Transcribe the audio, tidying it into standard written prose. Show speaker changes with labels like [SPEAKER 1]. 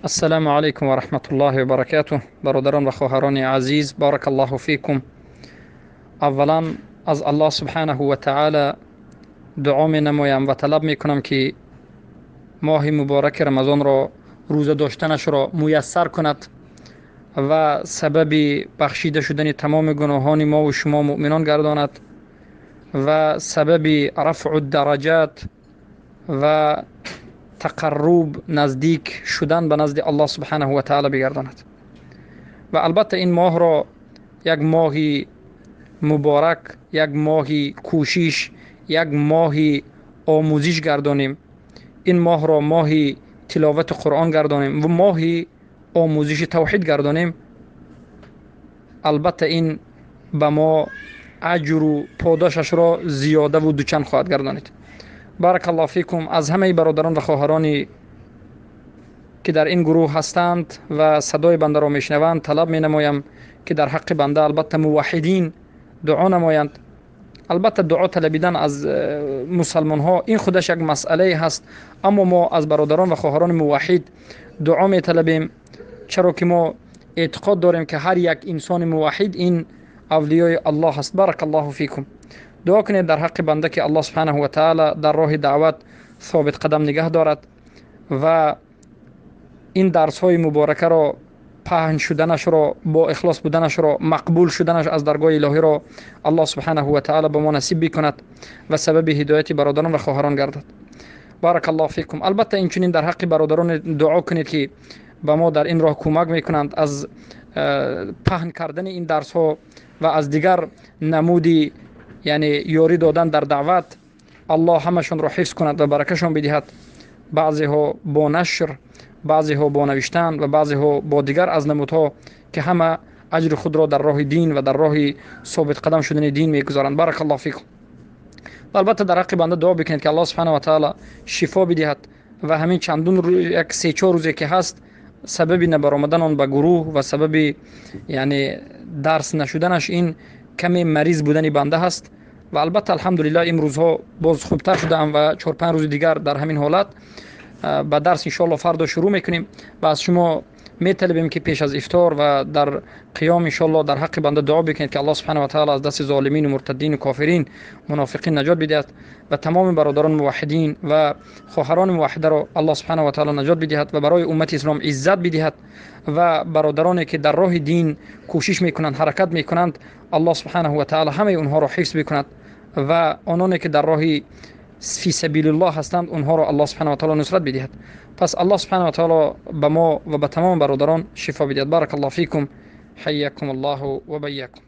[SPEAKER 1] السلام علیکم و رحمت الله و برکاته. برادران و خواهران عزیز، بارک الله فیکم. اولا از الله سبحانه و تعالی دعا می نمایم و طلب می کنم که ماه مبارک رمضان را روزه داشتنش را میسر کند و سبب بخشیده شدن تمام گناهان ما و شما مؤمنان گرداند و سبب رفع الدرجات و تقرب نزدیک شدن به نزد الله سبحانه و تعالی بگرداند. و البته این ماه را یک ماه مبارک، یک ماه کوشش، یک ماه آموزش گردانیم. این ماه را ماه تلاوت قرآن گردانیم و ماه آموزش توحید گردانیم. البته این به ما اجر و پاداشش را زیاده و دوچند خواهد گردانید. بارک الله فیکم. از همه برادران و خواهرانی که در این گروه هستند و صدای بنده را میشنوند طلب می نمایم که در حق بنده البته موحدین دعا نمایند. البته دعا طلبیدن از مسلمان ها این خودش یک مسئله هست، اما ما از برادران و خواهران موحد دعا می طلبیم، چرا که ما اعتقاد داریم که هر یک انسان موحد این اولیای الله هست. بارک الله فیکم. دعا کنید در حق بنده که الله سبحانه و تعالی در راه دعوت ثابت قدم نگه دارد و این درس های مبارکه را پهن شدنش را، با اخلاص بودنش را، مقبول شدنش از درگاه الهی را الله سبحانه و تعالی به ما نصیب بکند و سبب هدایت برادران و خواهران گردد. بارک الله فیکم. البته اینچنین در حق برادران دعا کنید که به ما در این راه کمک میکنند از پهن کردن این درس ها و از دیگر نمودی یعنی یاری دادن در دعوت. الله همشون را حفظ کند و برکشون بدهد. بعضی ها با نشر، بعضی ها با نوشتن و بعضی ها با دیگر از نمودها که همه اجر خود را در راه دین و در راه ثابت قدم شدن دین میگذارند. بارک الله فیکم. البته در حق بنده دعا بکنید که الله سبحانه و تعالی شفا بدهد و همین چندون یک 3-4 روزی که هست سبب نبرآمدن آن به گروه و سبب یعنی درس نشدنش این کمی مریض بودن بنده هست و البته الحمدلله امروزها باز خوبتر شدم و 4-5 روز دیگر در همین حالت با درس ان شاء الله فردا شروع میکنیم و از شما میطلبیم که پیش از افطار و در قیام ان شاء الله در حق بنده دعا بکنید که الله سبحانه و تعالی از دست ظالمین و مرتدین و کافرین منافقین نجات بدهد و تمام برادران موحدین و خواهران موحده را الله سبحانه و تعالی نجات بدهد و برای امت اسلام عزت بدهد و برادرانی که در راه دین کوشش میکنند، حرکت میکنند، الله سبحانه و تعالی همه اونها را حفظ بکند و آنانی که در راه فی سبیل الله هستند اونها را الله سبحانه و تعالی نصرت بدهد. پس الله سبحانه و تعالی به ما و به تمام برادران شفا بدهد. بارک الله فیکم. حیاکم الله و بیاکم.